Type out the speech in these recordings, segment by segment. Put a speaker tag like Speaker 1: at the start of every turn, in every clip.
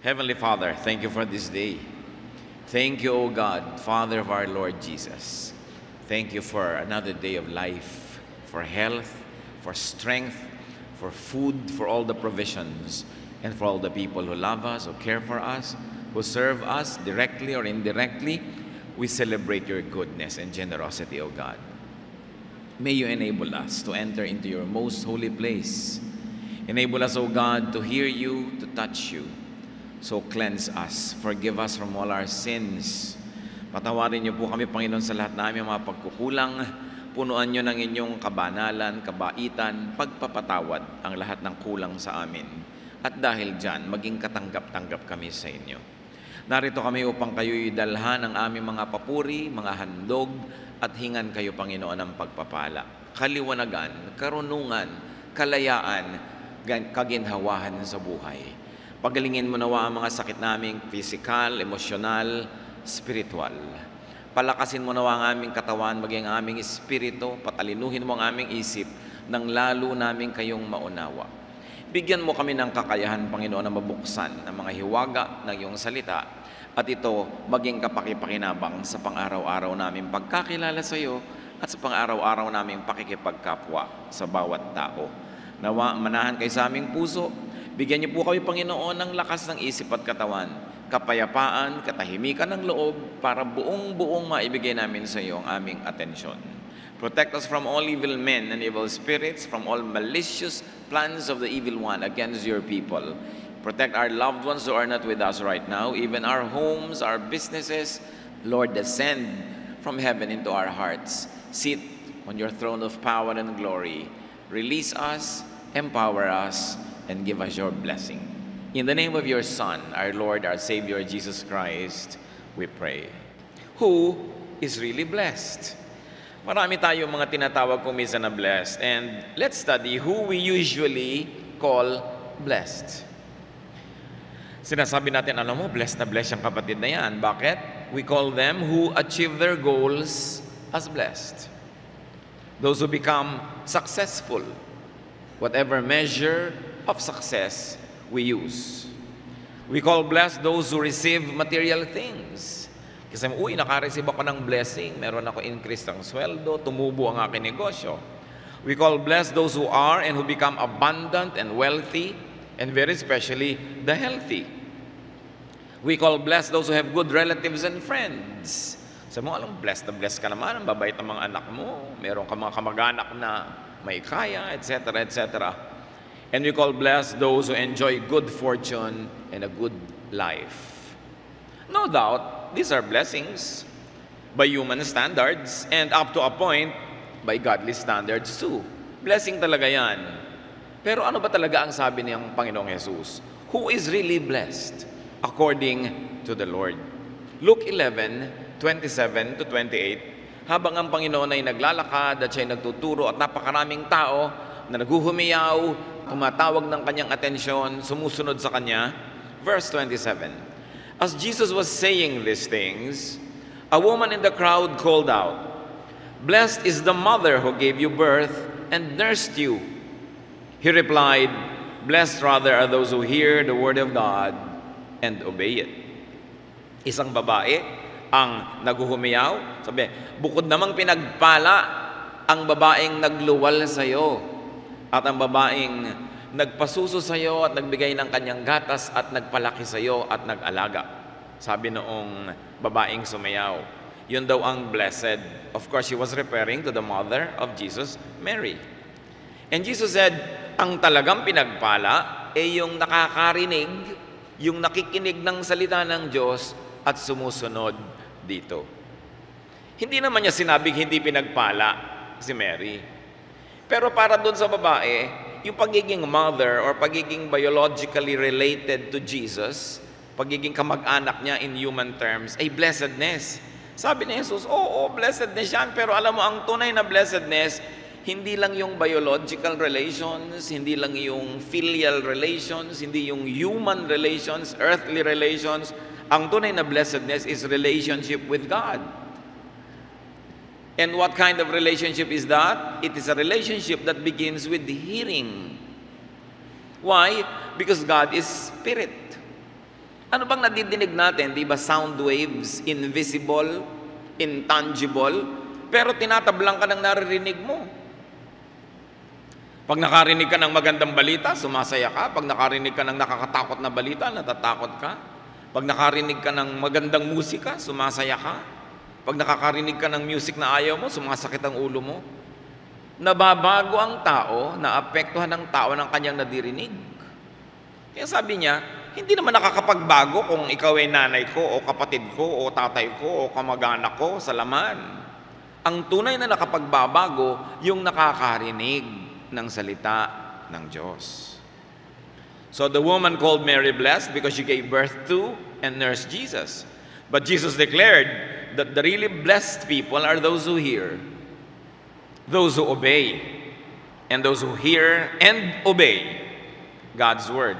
Speaker 1: Heavenly Father, thank you for this day. Thank you, O God, Father of our Lord Jesus. Thank you for another day of life, for health, for strength, for food, for all the provisions, and for all the people who love us, who care for us, who serve us directly or indirectly. We celebrate your goodness and generosity, O God. May you enable us to enter into your most holy place. Enable us, O God, to hear you, to touch you. So cleanse us, forgive us from all our sins. Patawarin niyo po kami, Panginoon, sa lahat namin mga pagkukulang. Punuan niyo ng inyong kabanalan, kabaitan, pagpapatawad ang lahat ng kulang sa amin. At dahil dyan, maging katanggap-tanggap kami sa inyo. Narito kami upang kayo'y dalhan ng aming mga papuri, mga handog, at hingan kayo, Panginoon, ng pagpapala. Kaliwanagan, karunungan, kalayaan, kaginhawahan sa buhay. Pagalingin mo nawa ang mga sakit naming physical, emosyonal, spiritual. Palakasin mo nawa ang aming katawan, maging ang aming espiritu, patalinuhin mo ang aming isip, nang lalo namin kayong maunawa. Bigyan mo kami ng kakayahan, Panginoon, na mabuksan ang mga hiwaga ng iyong salita, at ito maging kapakipakinabang sa pang-araw-araw naming pagkakilala sa iyo at sa pang-araw-araw naming pakikipagkapwa sa bawat tao. Nawa, manahan kayo sa aming puso. Bigyan niyo po kami, Panginoon, ng lakas ng isip at katawan, kapayapaan, katahimikan ng loob, para buong-buong maibigay namin sa iyo ang aming atensyon. Protect us from all evil men and evil spirits, from all malicious plans of the evil one against your people. Protect our loved ones who are not with us right now, even our homes, our businesses. Lord, descend from heaven into our hearts. Sit on your throne of power and glory. Release us, empower us, and give us your blessing. In the name of your Son, our Lord, our Savior, Jesus Christ, we pray. Who is really blessed? Marami tayong mga tinatawag kung minsan na blessed. And let's study who we usually call blessed. Sinasabi natin, alam mo, blessed na blessed yung kapatid na yan. Bakit? We call them who achieve their goals as blessed. Those who become successful. Whatever measure of success we use. We call blessed those who receive material things. Kasi, naka-receive ako ng blessing, meron ako increase ng sweldo, tumubo ang aking negosyo. We call blessed those who are and who become abundant and wealthy, and very especially the healthy. We call blessed those who have good relatives and friends. Sabi mo, alam, blessed na blessed ka naman, ang babait ng mga anak mo, meron ka mga kamag-anak na may kaya, etc., etc. And we call blessed those who enjoy good fortune and a good life. No doubt, these are blessings by human standards and up to a point, by godly standards too. Blessing talaga yan. Pero ano ba talaga ang sabi niyang Panginoong Jesus? Who is really blessed according to the Lord? Luke 11:27 to 28, habang ang Panginoon ay naglalakad at siya'y nagtuturo at napakaraming tao na naghuhumiyaw, tumatawag ng kanyang atensyon, sumusunod sa kanya. Verse 27, as Jesus was saying these things, a woman in the crowd called out, "Blessed is the mother who gave you birth and nursed you." He replied, "Blessed rather are those who hear the word of God and obey it." Isang babae ang naghuhumiyaw, sabi, bukod namang pinagpala ang babaeng nagluwal sa iyo, at ang babaeng nagpasuso sa iyo at nagbigay ng kanyang gatas at nagpalaki sa iyo at nag-alaga. Sabi noong babaeng sumayaw, yun daw ang blessed. Of course, she was referring to the mother of Jesus, Mary. And Jesus said, ang talagang pinagpala ay yung nakakarinig, yung nakikinig ng salita ng Diyos at sumusunod dito. Hindi naman niya sinabing hindi pinagpala si Mary. Pero para doon sa babae, yung pagiging mother or pagiging biologically related to Jesus, pagiging kamag-anak niya in human terms, ay blessedness. Sabi ni Jesus, oo, blessedness yan, pero alam mo, ang tunay na blessedness, hindi lang yung biological relations, hindi lang yung filial relations, hindi yung human relations, earthly relations. Ang tunay na blessedness is relationship with God. And what kind of relationship is that? It is a relationship that begins with hearing. Why? Because God is spirit. Ano bang nadidinig natin? Di ba sound waves, invisible, intangible, pero tinatablang ka ng naririnig mo. Pag nakarinig ka ng magandang balita, sumasaya ka. Pag nakarinig ka ng nakakatakot na balita, natatakot ka. Pag nakarinig ka ng magandang musika, sumasaya ka. Pag nakakarinig ka ng music na ayaw mo, sumasakit ang ulo mo. Nababago ang tao, naapektuhan ng tao ng kanyang nadirinig. Kaya sabi niya, hindi naman nakakapagbago kung ikaw ay nanay ko, o kapatid ko, o tatay ko, o kamag-anak ko sa laman. Ang tunay na nakapagbabago, yung nakakarinig ng salita ng Diyos. So the woman called Mary blessed because she gave birth to and nursed Jesus. But Jesus declared that the really blessed people are those who hear, those who obey, and those who hear and obey God's word.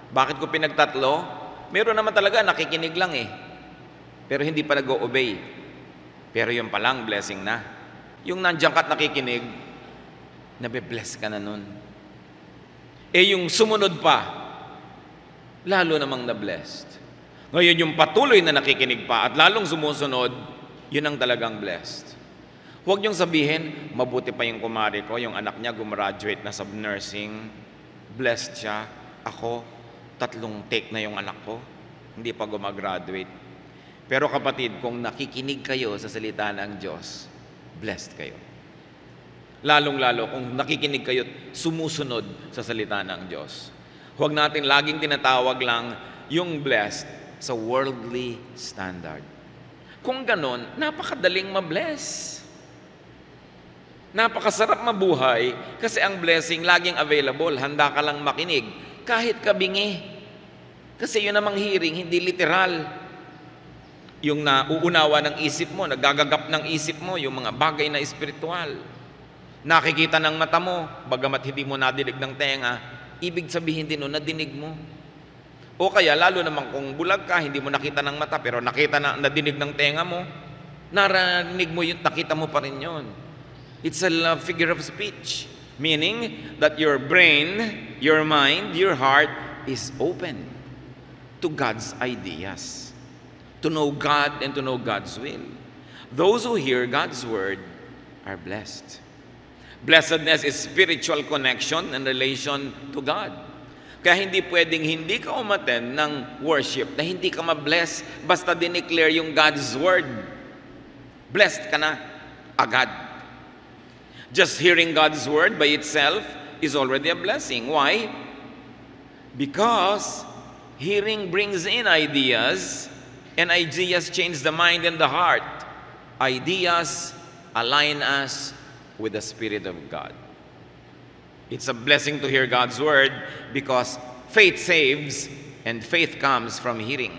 Speaker 1: Bakit ko pinagtatlo? Meron naman talaga nakikinig lang pero hindi pa nag-o-obey. Pero yun palang blessing na. Yung nandiyan ka't nakikinig, nabe-bless ka na nun. Yung sumunod pa, lalo namang na-blessed. Ngayon, yung patuloy na nakikinig pa at lalong sumusunod, yun ang talagang blessed. Huwag niyong sabihin, mabuti pa yung kumari ko, yung anak niya gumraduate na sa nursing, blessed siya. Ako, 3 take na yung anak ko, hindi pa gumagraduate. Pero kapatid, kung nakikinig kayo sa salita ng Diyos, blessed kayo. Lalong-lalo kung nakikinig kayo, sumusunod sa salita ng Diyos. Huwag natin laging tinatawag lang yung blessed sa worldly standard. Kung ganon, napakadaling ma-bless. Napakasarap mabuhay kasi ang blessing laging available. Handa ka lang makinig kahit kabingi. Kasi yun namang hearing, hindi literal. Yung nauunawa ng isip mo, nagagagap ng isip mo, yung mga bagay na espiritual. Nakikita ng mata mo, bagamat hindi mo nadinig ng tenga, ibig sabihin din nun, nadinig mo. O kaya, lalo naman kung bulag ka, hindi mo nakita ng mata, pero nadinig ng tenga mo, narinig mo yun, nakita mo pa rin yun. It's a figure of speech, meaning that your brain, your mind, your heart is open to God's ideas, to know God and to know God's will. Those who hear God's word are blessed. Blessedness is spiritual connection and relation to God. Kaya hindi pwedeng hindi ka umattend ng worship na hindi ka ma-bless basta dineclare yung God's word. Blessed ka na agad. Just hearing God's word by itself is already a blessing. Why? Because hearing brings in ideas, and ideas change the mind and the heart. Ideas align us with the Spirit of God. It's a blessing to hear God's word because faith saves and faith comes from hearing.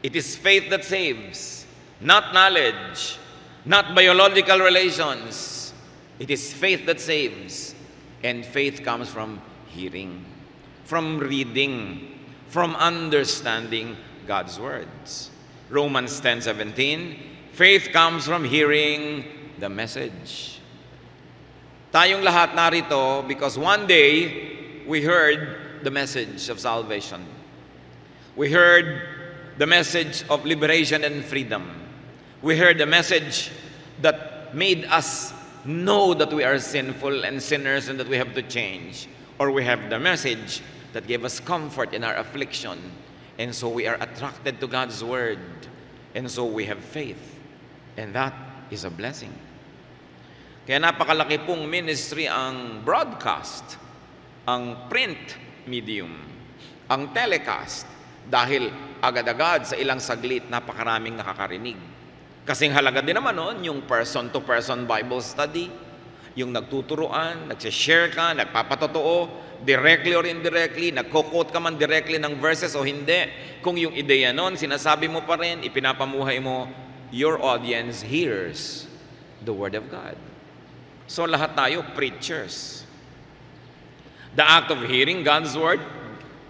Speaker 1: It is faith that saves, not knowledge, not biological relations. It is faith that saves, and faith comes from hearing, from reading, from understanding God's words. Romans 10:17, faith comes from hearing the message. Tayong lahat narito because one day we heard the message of salvation. We heard the message of liberation and freedom. We heard the message that made us know that we are sinful and sinners and that we have to change. Or we have the message that gave us comfort in our affliction. And so we are attracted to God's word. And so we have faith. And that is a blessing. Kaya napakalaki pong ministry ang broadcast, ang print medium, ang telecast, dahil agad-agad sa ilang saglit napakaraming nakakarinig. Kasing halaga din naman nun, yung person-to-person Bible study, yung nagtuturuan, nagsishare ka, nagpapatotoo, directly or indirectly, nagko-quote ka man directly ng verses o hindi. Kung yung ideya nun, sinasabi mo pa rin, ipinapamuhay mo, your audience hears the Word of God. So lahat tayo, preachers. The act of hearing God's Word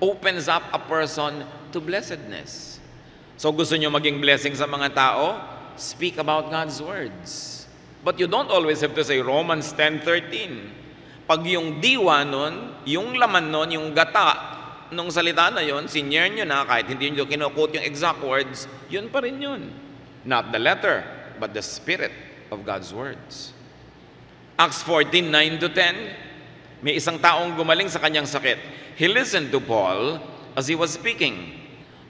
Speaker 1: opens up a person to blessedness. So gusto nyo maging blessing sa mga tao? Speak about God's words. But you don't always have to say Romans 10:13. Pag yung diwa nun, yung laman nun, yung gata, nung salita na yon, sinyer nyo na, kahit hindi nyo kinukot yung exact words, yun pa rin yun. Not the letter, but the spirit of God's words. Acts 14:9-10, may isang taong gumaling sa kanyang sakit. He listened to Paul as he was speaking.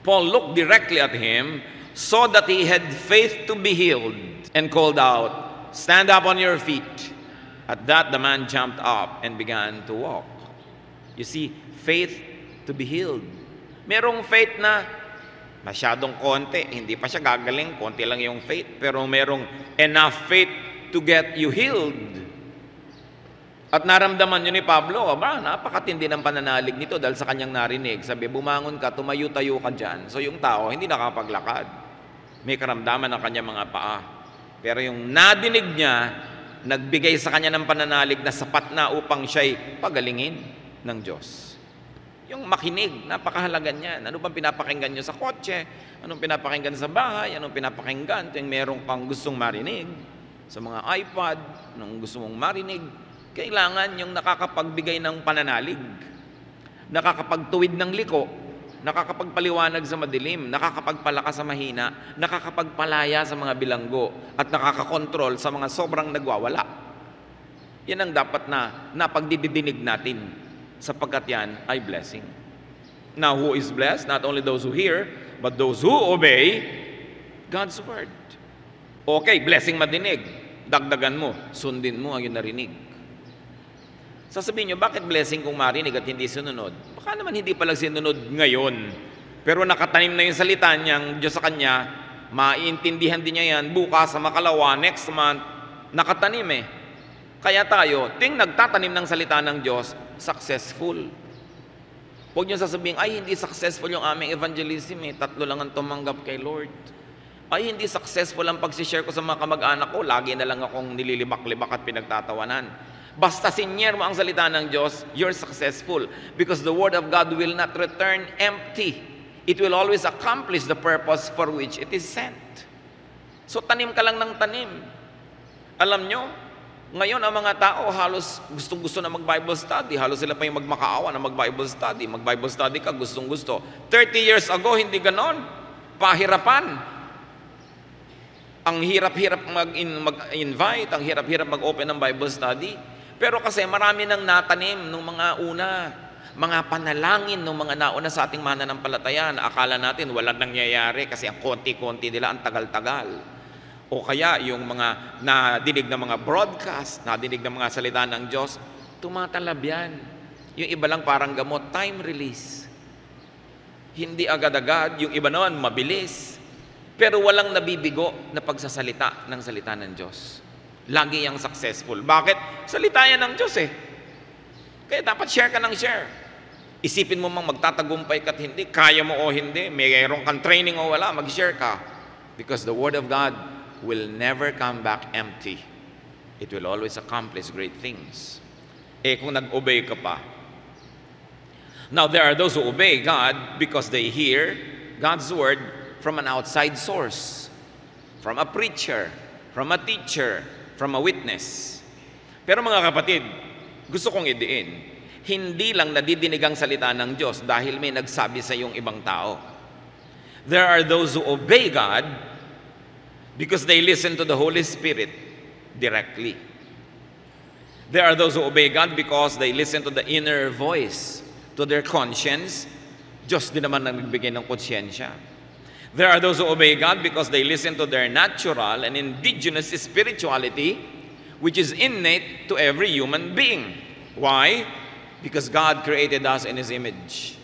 Speaker 1: Paul looked directly at him, saw that he had faith to be healed, and called out, "Stand up on your feet." At that, the man jumped up and began to walk. You see, faith to be healed. Merong faith na masyadong konti, hindi pa siya gagaling, konti lang yung faith, pero merong enough faith to get you healed. At naramdaman yun ni Pablo, napakatindi ng pananalig nito dahil sa kanyang narinig. Sabi, bumangon ka, tumayo-tayo ka dyan. So yung tao, hindi nakapaglakad. May karamdaman ng kanyang mga paa. Pero yung nadinig niya, nagbigay sa kanya ng pananalig na sapat na upang siya'y pagalingin ng Diyos. Yung makinig, napakahalaga niyan. Ano bang pinapakinggan nyo sa kotse? Anong pinapakinggan sa bahay? Anong pinapakinggan? Yung merong kang gustong marinig sa mga iPad, anong gusto mong marinig? Kailangan yung nakakapagbigay ng pananalig, nakakapagtuwid ng liko, nakakapagpaliwanag sa madilim, nakakapagpalakas sa mahina, nakakapagpalaya sa mga bilanggo, at nakakakontrol sa mga sobrang nagwawala. Yan ang dapat na napagdidinig natin, sapagkat yan ay blessing. Now, who is blessed? Not only those who hear, but those who obey God's word. Okay, blessing madinig. Dagdagan mo, sundin mo ang yung narinig. Sasabihin nyo, bakit blessing kung marinig at hindi sinunod? Baka naman hindi palang sinunod ngayon. Pero nakatanim na yung salita niyang Diyos sa kanya, maiintindihan din niya yan bukas sa makalawa, next month, nakatanim eh. Kaya tayo, nagtatanim ng salita ng Diyos, successful. Huwag niyo sasabihin, ay hindi successful yung aming evangelism eh, 3 lang ang tumanggap kay Lord. Ay hindi successful ang pag-share ko sa mga kamag-anak ko, lagi na lang akong nililibak-libak at pinagtatawanan. Basta sinyer mo ang salita ng Diyos, you're successful. Because the Word of God will not return empty. It will always accomplish the purpose for which it is sent. So tanim ka lang ng tanim. Alam nyo, ngayon ang mga tao halos gustong-gusto na mag-Bible study. Halos sila pa yung magmakaawa na mag-Bible study. Mag-Bible study ka, gustong-gusto. 30 years ago, hindi ganon. Pahirapan. Ang hirap-hirap mag-invite, ang hirap-hirap mag-open ng Bible study. Pero kasi marami nang natanim nung mga una, mga panalangin nung mga nauna sa ating mananampalataya na akala natin walang nangyayari kasi ang konti-konti nila, ang tagal-tagal. O kaya yung mga nadinig ng mga broadcast, nadinig ng mga salita ng Diyos, tumatalab yan. Yung iba lang parang gamot, time release. Hindi agad-agad, yung iba naman mabilis. Pero walang nabibigo na pagsasalita ng salita ng Diyos. Lagi yung successful. Bakit? Salita yan ng Diyos eh. Kaya dapat share ka ng share. Isipin mo mang magtatagumpay ka't hindi, kaya mo o hindi, mayroon kang training o wala, mag-share ka. Because the Word of God will never come back empty. It will always accomplish great things. Eh kung nag-obey ka pa. Now there are those who obey God because they hear God's Word from an outside source. From a preacher, from a teacher, from a witness. Pero mga kapatid, gusto kong idiin, hindi lang nadidinig ang salita ng Diyos dahil may nagsabi sa iyong ibang tao. There are those who obey God because they listen to the Holy Spirit directly. There are those who obey God because they listen to the inner voice, to their conscience. Diyos din naman ang nagbigay ng konsyensya. There are those who obey God because they listen to their natural and indigenous spirituality, which is innate to every human being. Why? Because God created us in His image.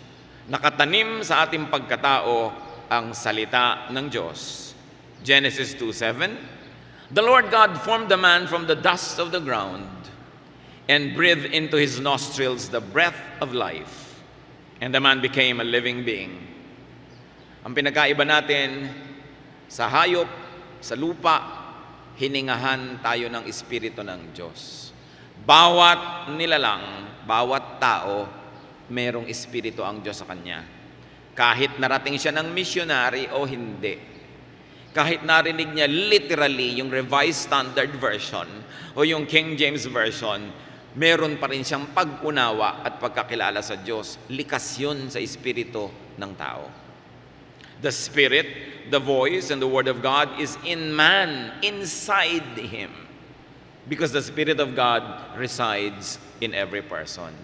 Speaker 1: Nakatanim sa ating pagkatao ang salita ng Diyos. Genesis 2:7, the Lord God formed the man from the dust of the ground and breathed into his nostrils the breath of life, and the man became a living being. Ang pinagkaiba natin sa hayop, sa lupa, hiningahan tayo ng Espiritu ng Diyos. Bawat nilalang, bawat tao, merong Espiritu ang Diyos sa kanya. Kahit narating siya ng missionary o hindi. Kahit narinig niya literally yung Revised Standard Version o yung King James Version, meron pa rin siyang pag-unawa at pagkakilala sa Diyos. Likas yun sa espiritu ng tao. The Spirit, the voice, and the Word of God is in man, inside him. Because the Spirit of God resides in every person.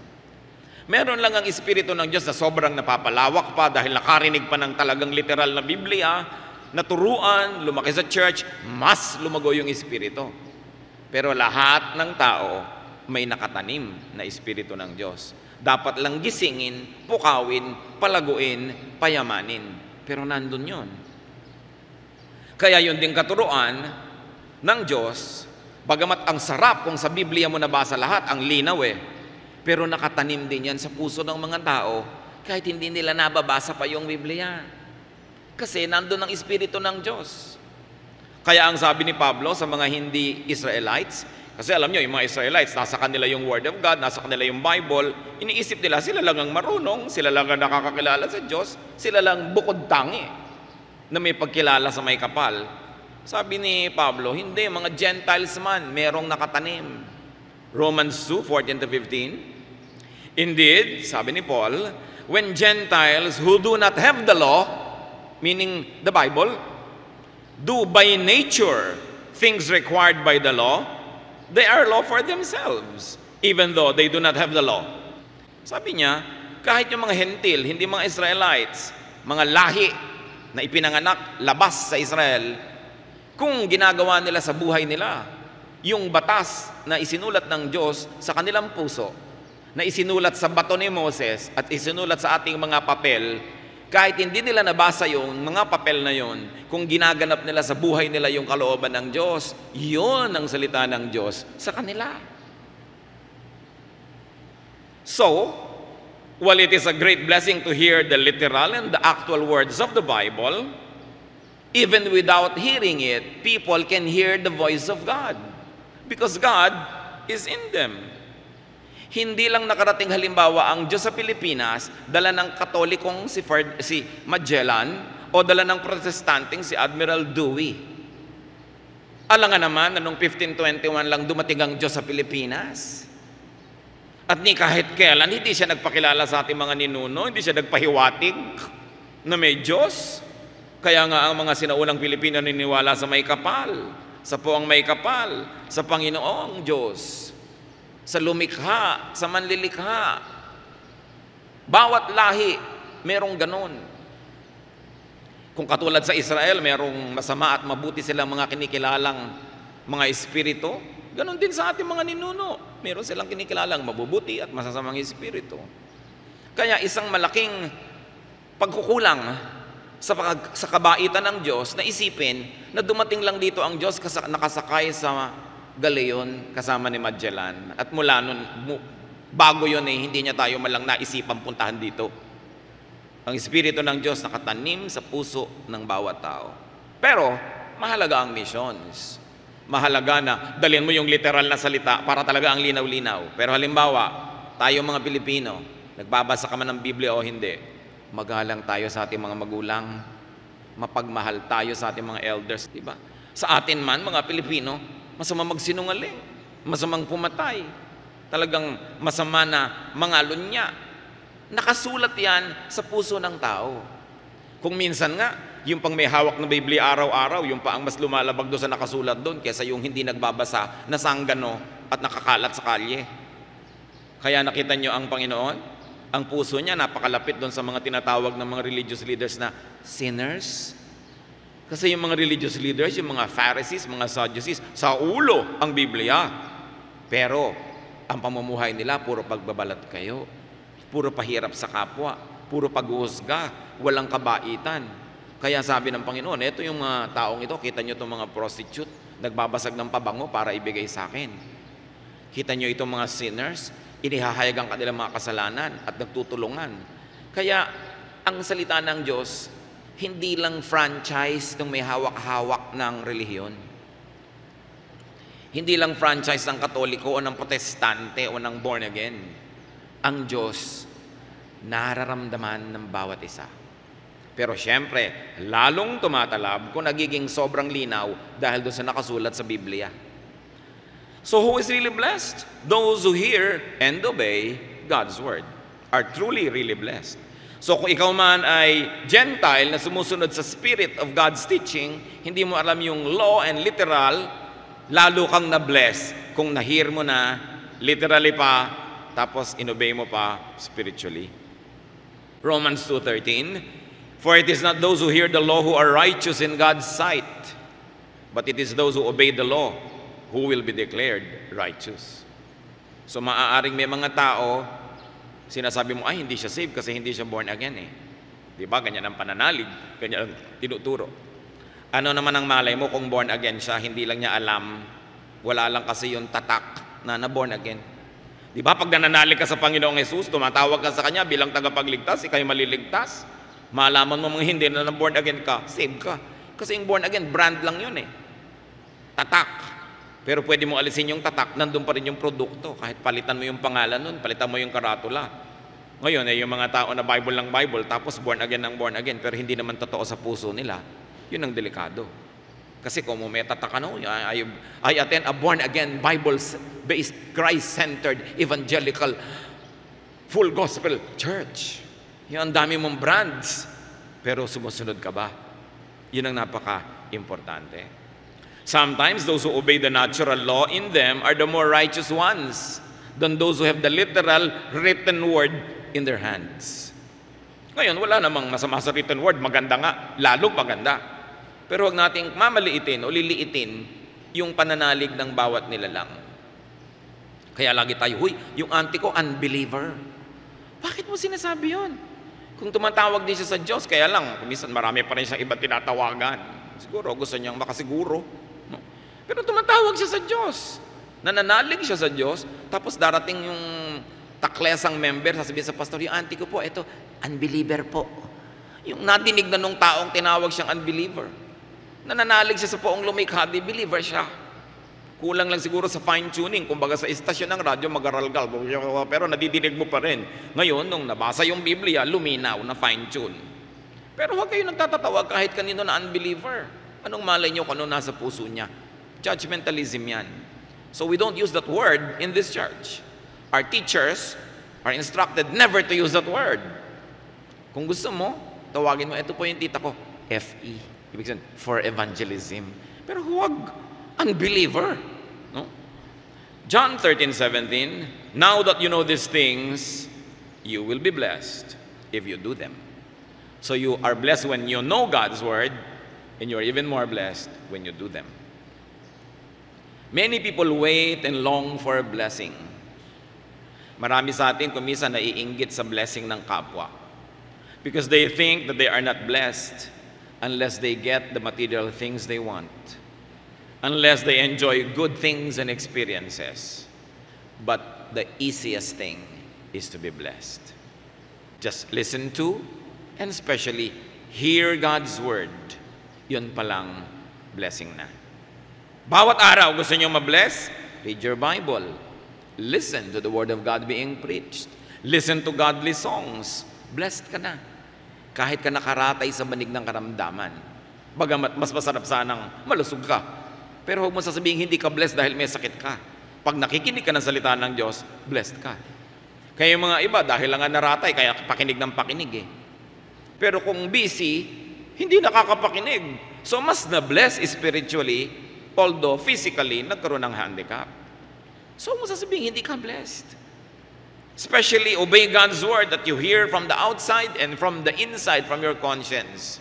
Speaker 1: Meron lang ang Espiritu ng Diyos na sobrang napapalawak pa dahil nakarinig pa ng talagang literal na Biblia, naturuan, lumaki sa church, mas lumago yung Espiritu. Pero lahat ng tao may nakatanim na Espiritu ng Diyos. Dapat lang gisingin, pukawin, palaguin, payamanin. Pero nandun yun. Kaya yun din katuruan ng Diyos, bagamat ang sarap kung sa Biblia mo nabasa lahat, ang linaw pero nakatanim din yan sa puso ng mga tao kahit hindi nila nababasa pa yung Biblia. Kasi nandun ang Espiritu ng Diyos. Kaya ang sabi ni Pablo sa mga hindi Israelites, kasi alam nyo, yung mga Israelites, nasa kanila yung Word of God, nasa kanila yung Bible, iniisip nila, sila lang ang marunong, sila lang ang nakakakilala sa Diyos, sila lang bukod tangi na may pagkilala sa may kapal. Sabi ni Pablo, hindi, mga Gentiles man, merong nakatanim. Romans 2:14-15. Indeed, sabi ni Paul, when Gentiles who do not have the law, meaning the Bible, do by nature things required by the law, they are law for themselves, even though they do not have the law. Sabi niya, kahit yung mga hentil, hindi mga Israelites, mga lahi na ipinanganak labas sa Israel, kung ginagawa nila sa buhay nila, yung batas na isinulat ng Diyos sa kanilang puso, na isinulat sa bato ni Moses at isinulat sa ating mga papel, kahit hindi nila nabasa yung mga papel na yon, kung ginaganap nila sa buhay nila yung kalooban ng Diyos, yun ang salita ng Diyos sa kanila. So, while it is a great blessing to hear the literal and the actual words of the Bible, even without hearing it, people can hear the voice of God because God is in them. Hindi lang nakarating halimbawa ang Diyos sa Pilipinas, dala ng Katolikong si Magellan o dala ng Protestanteng si Admiral Dewey. Alangan naman na noong 1521 lang dumating ang Diyos sa Pilipinas. At ni kahit kailan, hindi siya nagpakilala sa ating mga ninuno, hindi siya nagpahiwatig na may Diyos. Kaya nga ang mga sinaunang Pilipino niniwala sa may kapal, sa puwang may kapal, sa Panginoong Diyos, sa lumikha, sa manlilikha. Bawat lahi, merong ganun. Kung katulad sa Israel, merong masama at mabuti silang mga kinikilalang mga espiritu, ganun din sa ating mga ninuno. Meron silang kinikilalang mabubuti at masasamang espiritu. Kaya isang malaking pagkukulang sa kabaitan ng Diyos na isipin na dumating lang dito ang Diyos nakasakay sa galeon kasama ni Magellan. At mula nun, bago yun hindi niya tayo malang naisipang puntahan dito. Ang Espiritu ng Diyos nakatanim sa puso ng bawat tao. Pero, mahalaga ang missions. Mahalaga na dalhin mo yung literal na salita para talaga ang linaw-linaw. Pero halimbawa, tayo mga Pilipino, nagbabasa ka man ng Biblia o hindi, magalang tayo sa ating mga magulang, mapagmahal tayo sa ating mga elders, diba? Sa atin man, mga Pilipino, masama magsinungaling, masamang pumatay, talagang masama na mangalunya. Nakasulat yan sa puso ng tao. Kung minsan nga, yung pang may hawak na Biblia araw-araw, yung pa ang mas lumalabag doon sa nakasulat doon kaysa yung hindi nagbabasa, nasanggano at nakakalat sa kalye. Kaya nakita nyo ang Panginoon, ang puso niya napakalapit doon sa mga tinatawag ng mga religious leaders na sinners. Kasi yung mga religious leaders, yung mga Pharisees, mga Sadducees, sa ulo ang Biblia. Pero, ang pamumuhay nila, puro pagbabalat kayo. Puro pahirap sa kapwa. Puro pag-uusga. Walang kabaitan. Kaya sabi ng Panginoon, eto yung mga taong ito, kita nyo itong mga prostitute, nagbabasag ng pabango para ibigay sa akin. Kita nyo itong mga sinners, inihahayag ang kanilang mga kasalanan at nagtutulungan. Kaya, ang salita ng Diyos, hindi lang franchise ng may hawak-hawak ng relihiyon. Hindi lang franchise ng Katoliko o ng Protestante o ng born again. Ang Diyos, nararamdaman ng bawat isa. Pero siyempre, lalong tumatalab kung nagiging sobrang linaw dahil doon sa nakasulat sa Biblia.
Speaker 2: So who is really blessed? Those who hear and obey God's word are truly, really blessed. So kung ikaw man ay Gentile na sumusunod sa spirit of God's teaching, hindi mo alam yung law and literal, lalo kang na-bless kung na-hear mo na literally pa, tapos inobey mo pa spiritually. Romans 2:13, for it is not those who hear the law who are righteous in God's sight, but it is those who obey the law who will be declared righteous. So maaaring may mga tao, sinasabi mo, ay hindi siya saved kasi hindi siya born again eh. Di ba? Ganyan ang pananalig, ganyan ang tinuturo. Ano naman ang malay mo kung born again siya, hindi lang niya alam, wala lang kasi yung tatak na born again. Di ba? Pag nananalig ka sa Panginoong Jesus, tumatawag ka sa Kanya bilang tagapagligtas, ikay maliligtas. Malaman mo mga hindi na born again ka, saved ka. Kasi yung born again, brand lang yun eh. Tatak. Pero pwede mo alisin yung tatak, nandun pa rin yung produkto. Kahit palitan mo yung pangalan nun, palitan mo yung karatula. Ngayon, yung mga tao na Bible lang Bible, tapos born again ng born again, pero hindi naman totoo sa puso nila, yun ang delikado. Kasi kung may tatak, I attend a born again, Bible-based, Christ-centered, evangelical, full gospel church. Yung ang dami mong brands, pero sumusunod ka ba? Yun ang napaka-importante. Sometimes those who obey the natural law in them are the more righteous ones than those who have the literal written word in their hands. Ngayon, wala namang masama sa written word, maganda nga, lalong maganda. Pero huwag nating mamaliitin o liliitin yung pananalig ng bawat nilalang. Kaya lagi tayo, huy, yung auntie ko, unbeliever. Bakit mo sinasabi yun? Kung tumatawag din siya sa Diyos, kaya lang, minsan marami pa rin siyang iba tinatawagan. Siguro, gusto niyang makasiguro. Pero tumatawag siya sa Diyos. Nananalig siya sa Diyos, tapos darating yung taklesang member, sasabihin sa pastor, yung auntie ko po, ito, unbeliever po. Yung nadinig na nung taong tinawag siyang unbeliever. Nananalig siya sa poong lumikha, di believer siya. Kulang lang siguro sa fine-tuning. Kumbaga sa istasyon ng radyo, mag-aralgal. Pero nadidinig mo pa rin. Ngayon, nung nabasa yung Biblia, luminaw na fine-tune. Pero huwag kayo nagtatatawag kahit kanino na unbeliever. Anong malay niyo kung ano nasa puso niya? Judgmentalism yan. So we don't use that word in this church. Our teachers are instructed never to use that word. Kung gusto mo, tawagin mo, ito po yung tita ko, FE. Ibig sabihin, for evangelism. Pero huwag unbeliever. No? John 13:17, now that you know these things, you will be blessed if you do them. So you are blessed when you know God's word, and you are even more blessed when you do them. Many people wait and long for a blessing. Marami sa atin kumisa naiinggit sa blessing ng kapwa. Because they think that they are not blessed unless they get the material things they want. Unless they enjoy good things and experiences. But the easiest thing is to be blessed. Just listen to and especially hear God's word. Yun palang blessing na. Bawat araw gusto niyo ma-bless? Read your Bible. Listen to the word of God being preached. Listen to godly songs. Blessed ka na. Kahit ka nakaratay sa banig ng karamdaman. Bagamat mas masarap sanang malusog ka. Pero huwag mo sasabihin hindi ka blessed dahil may sakit ka. Pag nakikinig ka ng salita ng Diyos, blessed ka. Kaya yung mga iba, dahil lang nga naratay, kaya pakinig ng pakinig eh. Pero kung busy, hindi nakakapakinig. So mas na-bless spiritually, although physically, nagkaroon ng handicap. So, mo sasabihin, hindi ka blessed. Especially, obey God's word that you hear from the outside and from the inside, from your conscience.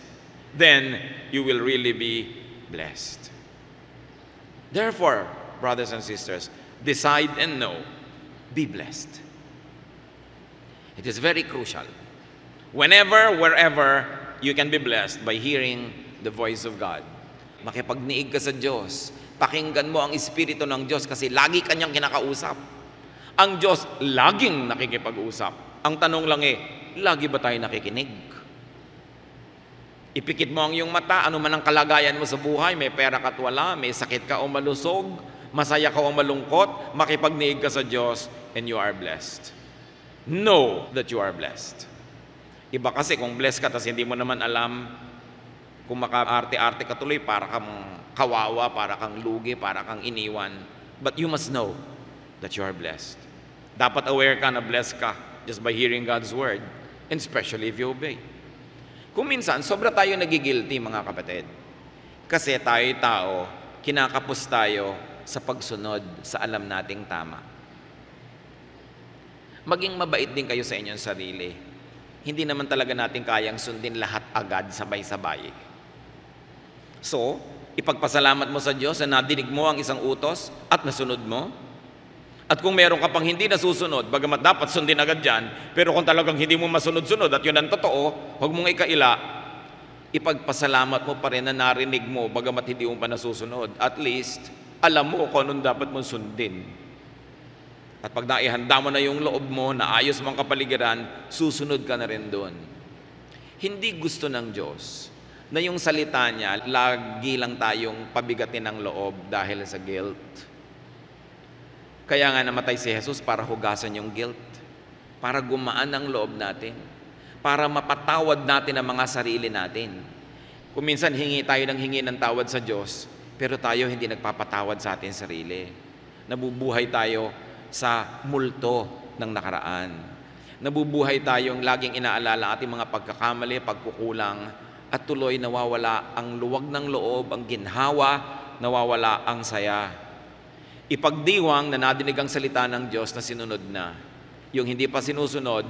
Speaker 2: Then, you will really be blessed. Therefore, brothers and sisters, decide and know, be blessed. It is very crucial. Whenever, wherever, you can be blessed by hearing the voice of God. Makipagniig ka sa Diyos. Pakinggan mo ang Espiritu ng Diyos kasi lagi kanyang kinakausap. Ang Diyos laging nakikipag-usap. Ang tanong lang lagi ba tayo nakikinig? Ipikit mo ang iyong mata, ano man ang kalagayan mo sa buhay, may pera ka't wala, may sakit ka o malusog, masaya ka o malungkot, makipagniig ka sa Diyos and you are blessed. Know that you are blessed. Iba kasi kung blessed ka tapos hindi mo naman alam, kung maka-arte-arte ka tuloy, para kang kawawa, para kang lugi, para kang iniwan, But you must know that you are blessed. Dapat aware ka na blessed ka just by hearing God's word, and especially if you obey. Kung minsan, sobra tayo nagigilty, mga kapatid. Kasi tayo tao, kinakapos tayo sa pagsunod sa alam nating tama. Maging mabait din kayo sa inyong sarili. Hindi naman talaga natin kayang sundin lahat agad sabay-sabay. So, ipagpasalamat mo sa Diyos na nadinig mo ang isang utos at nasunod mo. At kung meron ka pang hindi nasusunod, bagamat dapat sundin agad yan, pero kung talagang hindi mo masunod-sunod at yun ang totoo, huwag mong ikaila, ipagpasalamat mo pa rin na narinig mo, bagamat hindi mo pa nasusunod. At least, alam mo kung anong dapat mong sundin. At pag naihanda mo na yung loob mo, na ayos mong kapaligiran, susunod ka na rin doon. Hindi gusto ng Diyos na yung salita niya, lagi lang tayong pabigatin ng loob dahil sa guilt. Kaya nga namatay si Jesus para hugasan yung guilt, para gumaan ang loob natin, para mapatawad natin ang mga sarili natin. Kung minsan hingi tayo ng tawad sa Diyos, pero tayo hindi nagpapatawad sa ating sarili. Nabubuhay tayo sa multo ng nakaraan. Nabubuhay tayong laging inaalala ating mga pagkakamali, pagkukulang, at tuloy nawawala ang luwag ng loob, ang ginhawa, nawawala ang saya. Ipagdiwang na nadinig ang salita ng Diyos na sinunod na. Yung hindi pa sinusunod,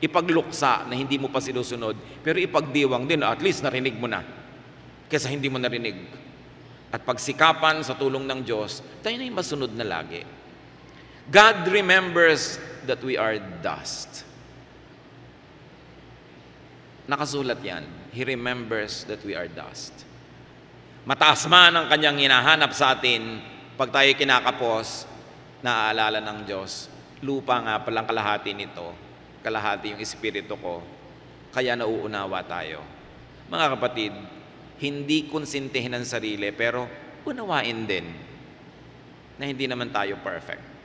Speaker 2: ipagluksa na hindi mo pa sinusunod, pero ipagdiwang din, at least narinig mo na, kaysa hindi mo narinig. At pagsikapan sa tulong ng Diyos, tayo na yung masunod na lagi. God remembers that we are dust. Nakasulat yan. He remembers that we are dust. Mataas man ang kanyang hinahanap sa atin, pag tayo kinakapos, naaalala ng Diyos, lupa nga palang kalahati nito, kalahati yung espiritu ko, kaya nauunawa tayo. Mga kapatid, hindi konsintihin ang sarili, pero unawain din na hindi naman tayo perfect.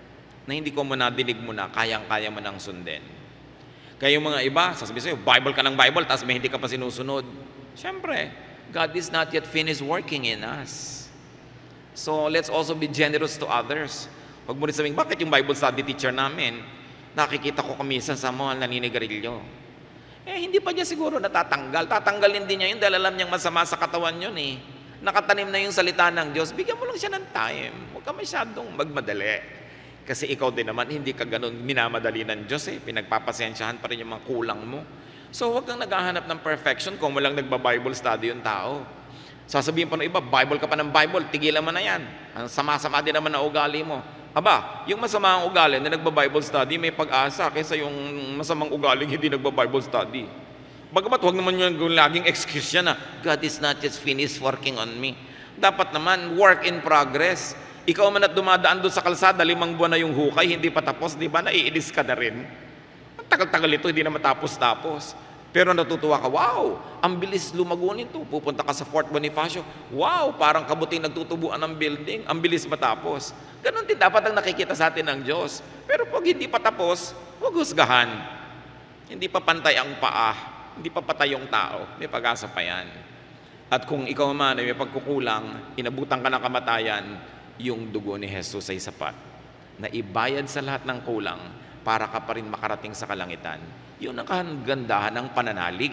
Speaker 2: Na hindi ko mo nadinig mo na, kayang-kaya mo nang sundin. Kaya yung mga iba, sasabihin sa'yo, Bible ka ng Bible, tapos may hindi ka pa sinusunod. Siyempre, God is not yet finished working in us. So, let's also be generous to others. Huwag mo rin sabihin, bakit yung Bible study teacher namin, nakikita ko kumisa sa mall, naninigarilyo. Hindi pa niya siguro natatanggal. Tatanggalin din niya yun dahil alam niyang masama sa katawan yun eh. Nakatanim na yung salita ng Diyos, bigyan mo lang siya ng time. Huwag ka masyadong magmadali. Kasi ikaw din naman, hindi ka ganun minamadali ng Diyos eh. Pinagpapasensyahan pa rin yung mga kulang mo. So, huwag kang naghahanap ng perfection kung walang nagba-Bible study yung tao. Sasabihin pa ng iba, Bible ka pa ng Bible, tigilan mo na yan. Ang sama-sama din naman na ugali mo. Aba, yung masamang ugali na nagba-Bible study, may pag-asa kaysa yung masamang ugali hindi nagba-Bible study. Bagamat huwag naman yung laging excuse yan na, God is not just finished working on me. Dapat naman, work in progress. Ikaw man at dumadaan doon sa kalsada, 5 buwan na yung hukay, hindi pa tapos, di ba? Naiinis ka na rin. Ang tagal-tagal ito, hindi na matapos-tapos. Pero natutuwa ka, wow, ang bilis lumago nito. Pupunta ka sa Fort Bonifacio, wow, parang kabuting nagtutubuan ng building, ang bilis matapos. Ganon din dapat ang nakikita sa atin ng Diyos. Pero pag hindi pa tapos, huwag husgahan. Hindi pa pantay ang paa, hindi pa patay yung tao, may pag-asa pa yan. At kung ikaw man ay may pagkukulang, inabutan ka ng kamatayan, yung dugo ni Jesus ay sapat na ibayad sa lahat ng kulang para ka pa rin makarating sa kalangitan. Yun ang kagandahan ng pananalig.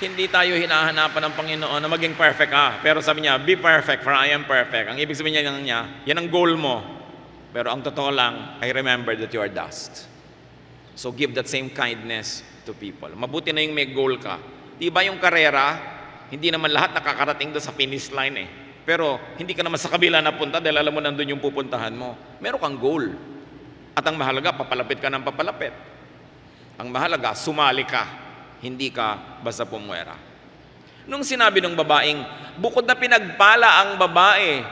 Speaker 2: Hindi tayo hinahanapan ng Panginoon na maging perfect ka. Pero sabi niya, be perfect for I am perfect. Ang ibig sabihin niya, yan ang goal mo. Pero ang totoo lang, I remember that you are dust. So give that same kindness to people. Mabuti na yung may goal ka. Diba yung karera, hindi naman lahat nakakarating doon sa finish line eh. Pero hindi ka naman sa kabila napunta dahil alam mo nandun yung pupuntahan mo. Meron kang goal. At ang mahalaga, papalapit ka ng papalapit. Ang mahalaga, sumali ka. Hindi ka basta pumwera. Nung sinabi ng babaeng, bukod na pinagpala ang babae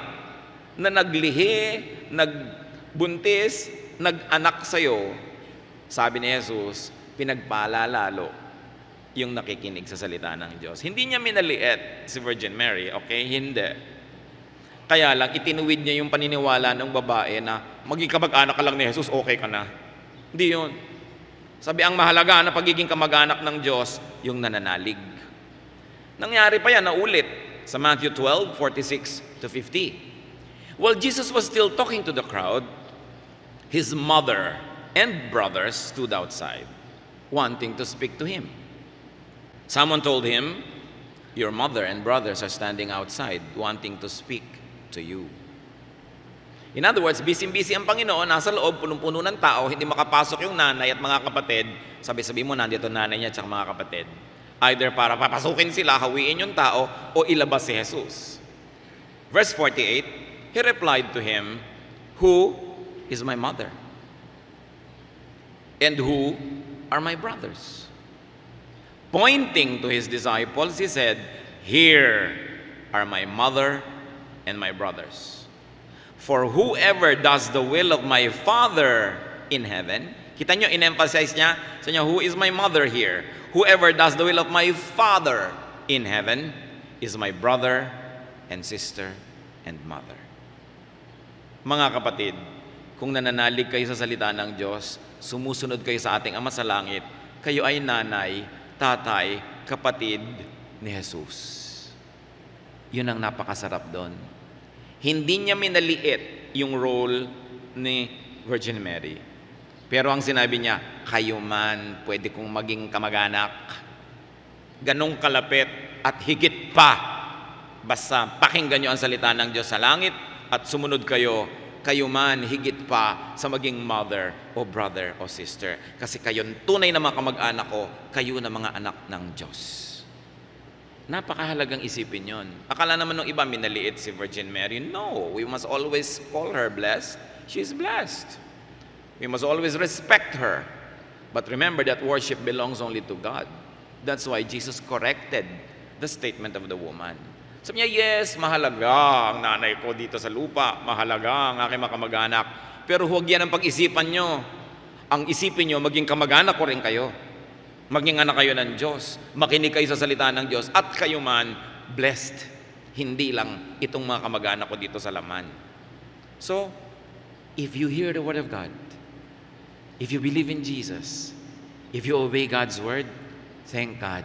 Speaker 2: na naglihi, nagbuntis, nag-anak sa'yo, sabi ni Jesus, pinagpala lalo yung nakikinig sa salita ng Diyos. Hindi niya minaliit si Virgin Mary, okay? Hindi. Kaya lang, itinuwid niya yung paniniwala ng babae na maging kamag-anak ka lang ni Jesus, okay ka na. Hindi yun. Sabi, ang mahalaga na pagiging kamag-anak ng Diyos, yung nananalig. Nangyari pa yan, naulit. sa Matthew 12:46 to 50. While Jesus was still talking to the crowd, his mother and brothers stood outside, wanting to speak to him. Someone told him, "Your mother and brothers are standing outside, wanting to speak to you." In other words, busy-busy ang Panginoon, nasa loob, punong-puno ng tao, hindi makapasok yung nanay at mga kapatid. Sabi-sabi mo, nandito nanay niya at mga kapatid. Either para papasukin sila, hawiin yung tao, o ilabas si Jesus. Verse 48, he replied to him, "Who is my mother? And who are my brothers?" Pointing to his disciples, he said, "Here are my mother and my brothers. For whoever does the will of my Father in heaven," kita nyo, in-emphasize niya, sa niya, who is my mother here? "Whoever does the will of my Father in heaven is my brother and sister and mother." Mga kapatid, kung nananalig kayo sa salita ng Diyos, sumusunod kayo sa ating Ama sa Langit, kayo ay nanay, tatay, kapatid ni Jesus. Yun ang napakasarap doon. Hindi niya minaliit yung role ni Virgin Mary. Pero ang sinabi niya, kayo man pwede kong maging kamag-anak. Ganong kalapit at higit pa. Basta pakinggan niyo ang salita ng Diyos sa langit at sumunod kayo, kayo man higit pa sa maging mother o brother o sister. Kasi kayo tunay na mga kamag-anak ko, kayo na mga anak ng Diyos. Napakahalagang isipin yon. Akala naman ng iba minaliit si Virgin Mary. No, we must always call her blessed. She's blessed. We must always respect her. But remember that worship belongs only to God. That's why Jesus corrected the statement of the woman. Sabi niya, yes, mahalaga ang nanay ko dito sa lupa. Mahalaga ang aking mga kamag-anak. Pero huwag yan ang pag-isipan nyo. Ang isipin nyo, maging kamag-anak ko rin kayo. Maging anak kayo ng Diyos. Makinig kayo sa salita ng Diyos. At kayo man, blessed. Hindi lang itong mga kamag-anak ko dito sa laman. So, if you hear the Word of God, if you believe in Jesus, if you obey God's Word, thank God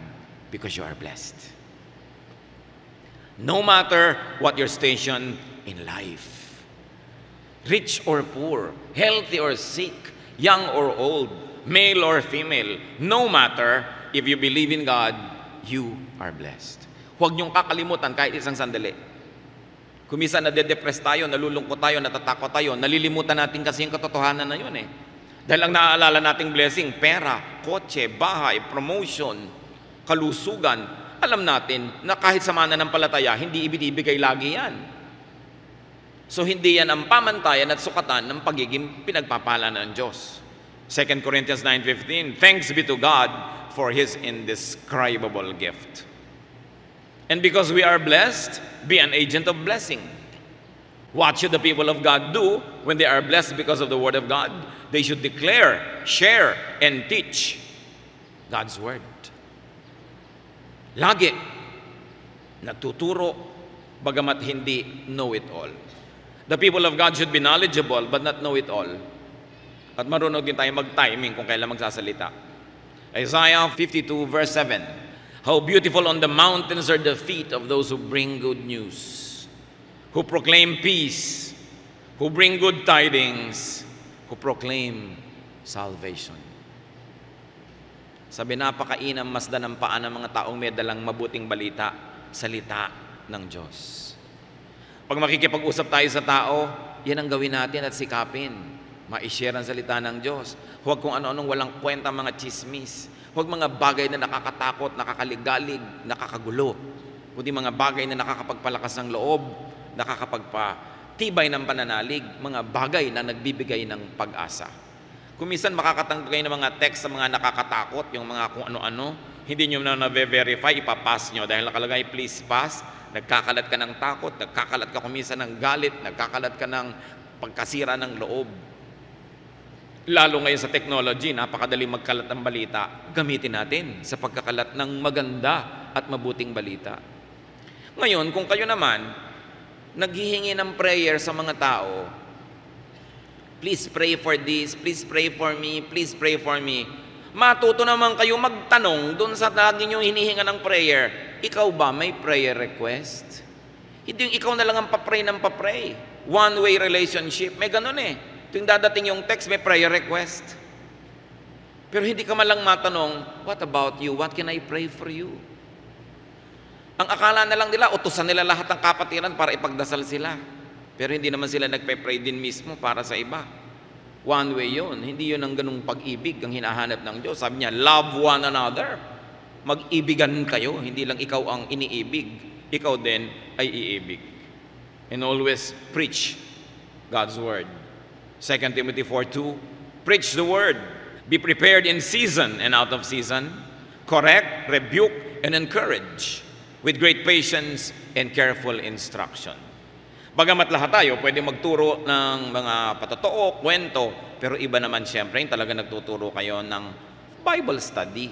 Speaker 2: because you are blessed. No matter what your station in life, rich or poor, healthy or sick, young or old, male or female, no matter, if you believe in God, you are blessed. Huwag niyong kakalimutan kahit isang sandali. Kung minsan nade-depress tayo, nalulungkot tayo, natatakot tayo, nalilimutan natin kasi yung katotohanan na yun eh. Dahil ang naaalala nating blessing, pera, kotse, bahay, promotion, kalusugan, alam natin na kahit sa mananampalataya, hindi ibinibigay lagi yan. So hindi yan ang pamantayan at sukatan ng pagiging pinagpapala ng Diyos. 2 Corinthians 9:15, thanks be to God for His indescribable gift. And because we are blessed, be an agent of blessing. What should the people of God do when they are blessed because of the Word of God? They should declare, share, and teach God's Word. Lagi nagtuturo, bagamat hindi know-it-all. The people of God should be knowledgeable but not know-it-all. At marunong din tayo mag-timing kung kailan magsasalita. Isaiah 52 verse 7, how beautiful on the mountains are the feet of those who bring good news, who proclaim peace, who bring good tidings, who proclaim salvation. Sabi, napakainam masdan ng paa ng mga taong may dalang mabuting balita, salita ng Diyos. Pag makikipag-usap tayo sa tao, yan ang gawin natin at sikapin. Ma-share ang salita ng Diyos. Huwag kung ano-anong walang kwenta mga chismis. Huwag mga bagay na nakakatakot, nakakaligalig, nakakagulo. Kundi mga bagay na nakakapagpalakas ng loob, nakakapagpatibay ng pananalig, mga bagay na nagbibigay ng pag-asa. Kung minsan makakatanggap kayo ng mga text sa mga nakakatakot, yung mga kung ano-ano, hindi nyo na na-verify, ipapass nyo. Dahil nakalagay, please pass, nagkakalat ka ng takot, nagkakalat ka kuminsan ng galit, nagkakalat ka ng pagkasira ng loob. Lalo ngayon sa technology, napakadaling magkalat ng balita. Gamitin natin sa pagkakalat ng maganda at mabuting balita. Ngayon, kung kayo naman, naghihingi ng prayer sa mga tao, please pray for this, please pray for me, please pray for me. Matuto naman kayo magtanong doon sa lagi nyo hinihinga ng prayer, ikaw ba may prayer request? Hindi yung ikaw na lang ang papray ng papray. One-way relationship. May ganun eh. Tuwing dadating yung text, may prayer request. Pero hindi ka man lang matanong, what about you? What can I pray for you? Ang akala na lang nila, utusan nila lahat ng kapatiran para ipagdasal sila. Pero hindi naman sila nagpe-pray din mismo para sa iba. One way yun. Hindi yun ang ganung pag-ibig ang hinahanap ng Diyos. Sabi niya, love one another. Mag-ibigan kayo. Hindi lang ikaw ang iniibig. Ikaw din ay iibig. And always preach God's word. 2 Timothy 4:2, preach the word. Be prepared in season and out of season. Correct, rebuke, and encourage with great patience and careful instruction. Bagamat lahat tayo pwede magturo ng mga patotoo, kwento, pero iba naman siyempre yung talaga nagtuturo kayo ng Bible study.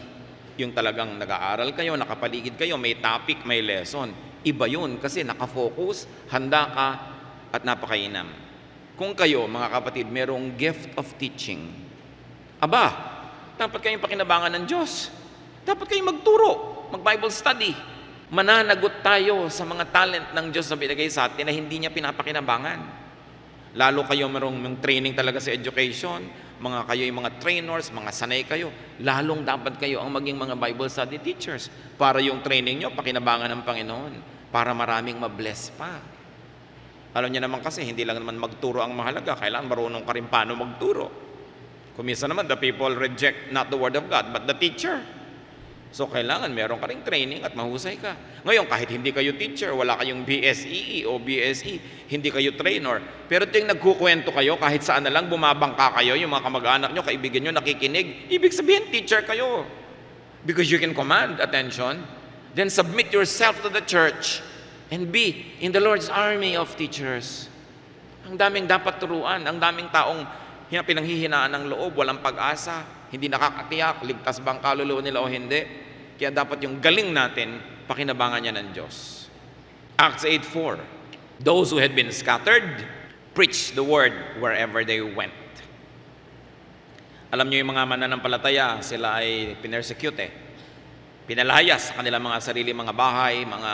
Speaker 2: Yung talagang nag-aaral kayo, nakapaligid kayo, may topic, may lesson. Iba yun kasi nakafocus, handa ka, at napakainam. Kung kayo, mga kapatid, merong gift of teaching, aba, dapat kayong pakinabangan ng Diyos. Dapat kayong magturo, mag-Bible study. Mananagot tayo sa mga talent ng Diyos na binigay sa atin na hindi niya pinapakinabangan. Lalo kayo merong training talaga sa education, mga kayo yung mga trainers, mga sanay kayo, lalong dapat kayo ang maging mga Bible study teachers para yung training nyo, pakinabangan ng Panginoon, para maraming mabless pa. Alam niyo naman kasi, hindi lang naman magturo ang mahalaga, kailangan marunong ka rin paano magturo. Kumisa naman, the people reject not the word of God, but the teacher. So, kailangan meron ka ring training at mahusay ka. Ngayon, kahit hindi kayo teacher, wala kayong BSEE o BSE, hindi kayo trainer, pero tuwing nagkukwento kayo, kahit saan na lang bumabangka kayo, yung mga kamag-anak nyo, kaibigan nyo, nakikinig, ibig sabihin, teacher kayo. Because you can command attention, then submit yourself to the church and be in the Lord's army of teachers. Ang daming dapat turuan, ang daming taong pinanghihinaan ng loob, walang pag-asa, hindi nakakatiyak, ligtas ba ang kaluluwa nila o hindi. Kaya dapat yung galing natin, pakinabangan niya ng Diyos. Acts 8:4, those who had been scattered, preached the word wherever they went. Alam niyo yung mga mananampalataya, sila ay pinersecute eh. Pinalayas sa kanilang mga sarili, mga bahay, mga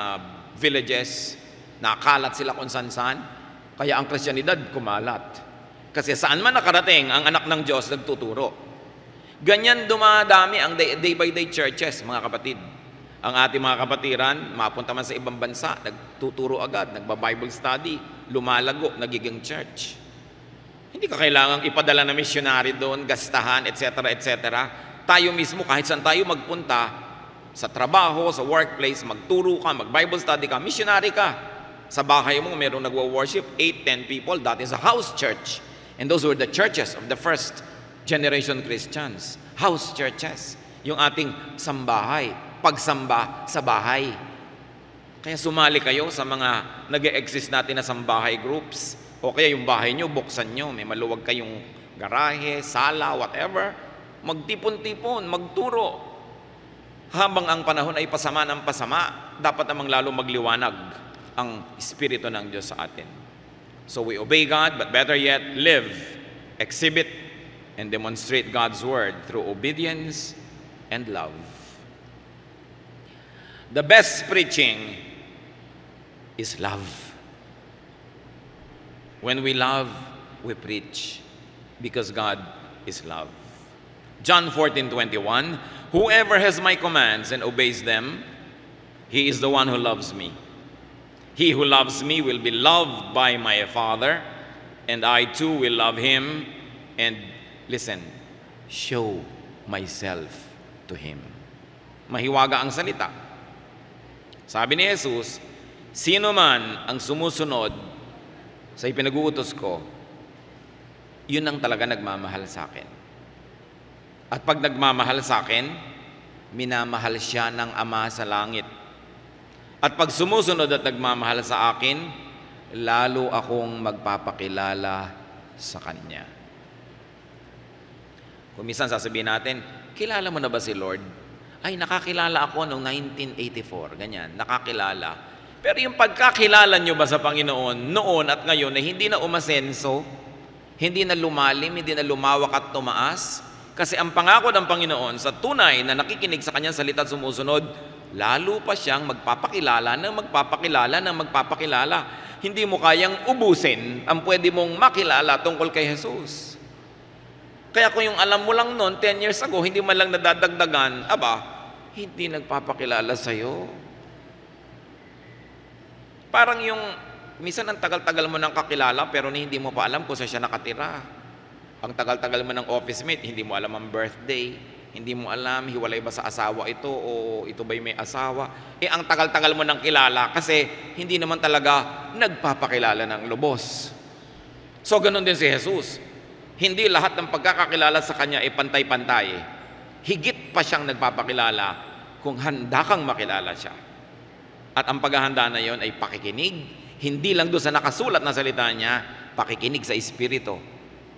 Speaker 2: villages, nakalat sila kung saan-saan. Kaya ang Kristyanidad kumalat. Kasi saan man nakarating, ang anak ng Diyos nagtuturo. Ganyan dumadami ang day by day churches, mga kapatid. Ang ating mga kapatiran, mapunta man sa ibang bansa, nagtuturo agad, nagba-Bible study, lumalago, nagiging church. Hindi ka kailangang ipadala na missionary doon, gastahan, etc., etc. Tayo mismo, kahit saan tayo magpunta, sa trabaho, sa workplace, magturo ka, mag-Bible study ka, missionary ka. Sa bahay mo, mayroong nagwo-worship, 8-10 people, that is a house church. And those were the churches of the first generation Christians. House churches. Yung ating sambahay. Pagsamba sa bahay. Kaya sumali kayo sa mga nag-e-exist natin na sambahay groups. O kaya yung bahay nyo, buksan nyo. May maluwag kayong garahe, sala, whatever. Magtipon-tipon, magturo. Habang ang panahon ay pasama ng pasama, dapat namang lalo magliwanag ang Espiritu ng Diyos sa atin. So we obey God, but better yet, live, exhibit, and demonstrate God's word through obedience and love. The best preaching is love. When we love, we preach because God is love. John 14:21, whoever has my commands and obeys them, he is the one who loves me. He who loves me will be loved by my Father, and I too will love him and listen, show myself to him. Mahiwaga ang salita. Sabi ni Jesus, sino man ang sumusunod sa ipinag-uutos ko, yun ang talaga nagmamahal sa akin. At pag nagmamahal sa akin, minamahal siya ng Ama sa langit. At pag sumusunod at nagmamahal sa akin, lalo akong magpapakilala sa Kanya. Kung minsan sasabihin natin, kilala mo na ba si Lord? Ay, nakakilala ako noong 1984, ganyan, nakakilala. Pero yung pagkakilala nyo ba sa Panginoon, noon at ngayon, na hindi na umasenso, hindi na lumalim, hindi na lumawak at tumaas, kasi ang pangako ng Panginoon sa tunay na nakikinig sa Kanyang salita at sumusunod, lalo pa siyang magpapakilala ng magpapakilala ng magpapakilala. Hindi mo kayang ubusin ang pwede mong makilala tungkol kay Jesus. Kaya kung yung alam mo lang noon, 10 years ago, hindi man lang nadadagdagan, hindi nagpapakilala sa'yo. Parang yung, minsan ang tagal-tagal mo nang kakilala, pero hindi mo pa alam kung saan siya nakatira. Ang tagal-tagal mo ng office mate, hindi mo alam ang birthday, hindi mo alam, hiwalay ba sa asawa ito, o ito ba'y may asawa. Ang tagal-tagal mo nang kilala, kasi hindi naman talaga nagpapakilala ng lubos. So, ganun din si Jesus. Hindi lahat ng pagkakakilala sa Kanya ay pantay-pantay. Higit pa siyang nagpapakilala kung handa kang makilala siya. At ang paghahanda na yon ay pakikinig, hindi lang doon sa nakasulat na salita niya, pakikinig sa Espiritu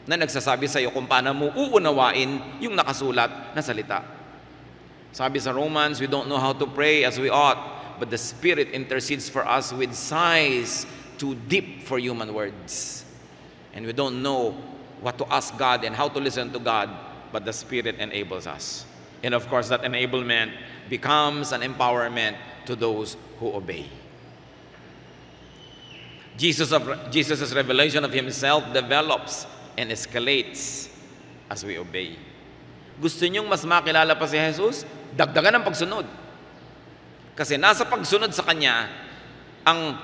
Speaker 2: na nagsasabi sa iyo kung paano mo uunawain yung nakasulat na salita. Sabi sa Romans, we don't know how to pray as we ought, but the Spirit intercedes for us with sighs too deep for human words. And we don't know what to ask God and how to listen to God, but the Spirit enables us. And of course, that enablement becomes an empowerment to those who obey. Jesus' revelation of Himself develops and escalates as we obey. Gusto niyong mas makilala pa si Jesus? Dagdagan ang pagsunod. Kasi nasa pagsunod sa Kanya ang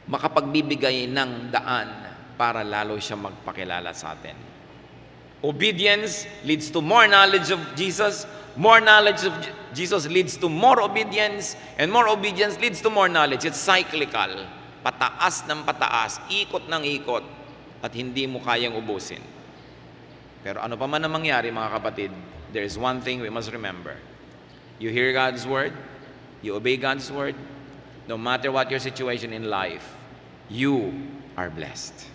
Speaker 2: makapagbibigay ng daan para lalo siya magpakilala sa atin. Obedience leads to more knowledge of Jesus. More knowledge of Jesus leads to more obedience. And more obedience leads to more knowledge. It's cyclical. Pataas ng pataas, ikot ng ikot, at hindi mo kayang ubusin. Pero ano pa man ang mangyari, mga kapatid, there is one thing we must remember. You hear God's word, you obey God's word, no matter what your situation in life, you are blessed.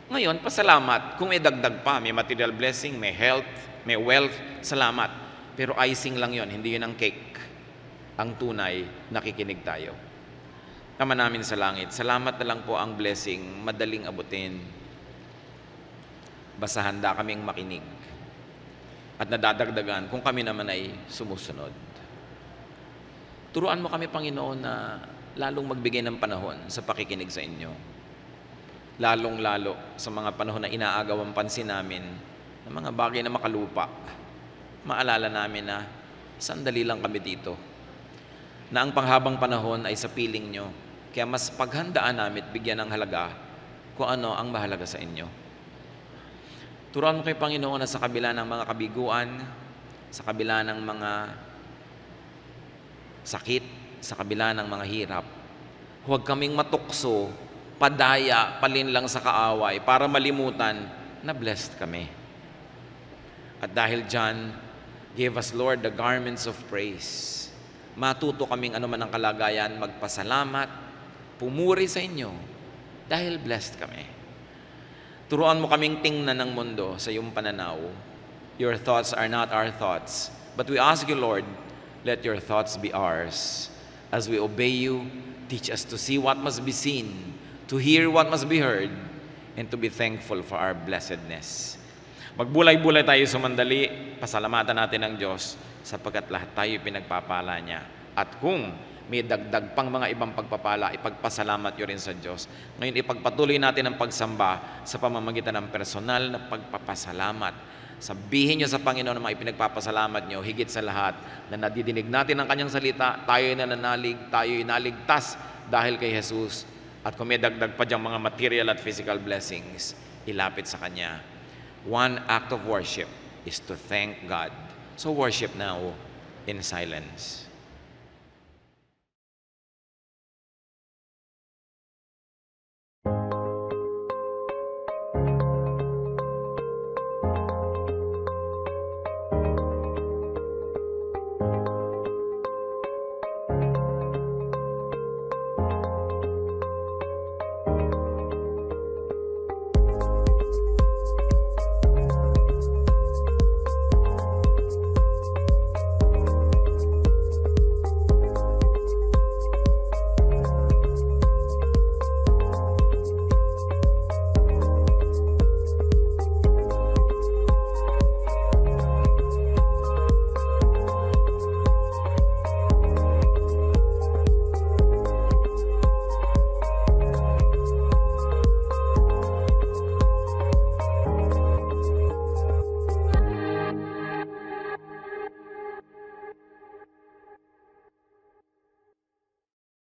Speaker 2: Ngayon, pasalamat. Kung may dagdag pa, may material blessing, may health, may wealth, salamat. Pero icing lang yon, hindi yun ang cake. Ang tunay, nakikinig tayo. Ama namin sa langit, salamat na lang po ang blessing, madaling abutin. Basta handa kaming makinig. At nadadagdagan kung kami naman ay sumusunod. Turuan mo kami, Panginoon, na lalong magbigay ng panahon sa pakikinig sa inyo. Lalong-lalo sa mga panahon na inaagaw ang pansin namin ng mga bagay na makalupa. Maalala namin na sandali lang kami dito. Na ang panghabang panahon ay sa piling nyo. Kaya mas paghandaan namin at bigyan ng halaga kung ano ang mahalaga sa inyo. Turuan mo kay Panginoon na sa kabila ng mga kabiguan, sa kabila ng mga sakit, sa kabila ng mga hirap, huwag kaming matukso, padaya, palinlang sa kaaway, para malimutan na blessed kami. At dahil dyan, give us, Lord, the garments of praise. Matuto kaming anuman ang kalagayan, magpasalamat, pumuri sa inyo, dahil blessed kami. Turuan mo kaming tingnan ng mundo sa iyong pananaw. Your thoughts are not our thoughts, but we ask you, Lord, let your thoughts be ours. As we obey you, teach us to see what must be seen, to hear what must be heard, and to be thankful for our blessedness. Magbulay-bulay tayo sa mandali, pasalamatan natin ang Diyos sapagkat lahat tayo pinagpapala niya. At kung may dagdag pang mga ibang pagpapala, ipagpasalamat nyo rin sa Diyos. Ngayon, ipagpatuloy natin ang pagsamba sa pamamagitan ng personal na pagpapasalamat. Sabihin nyo sa Panginoon na mga ipinagpapasalamat nyo, higit sa lahat, na nadidinig natin ang Kanyang salita, tayo'y nananalig, tayo'y naligtas dahil kay Jesus. At kung may dagdag pa diyang mga material at physical blessings, ilapit sa Kanya. One act of worship is to thank God. So worship now in silence.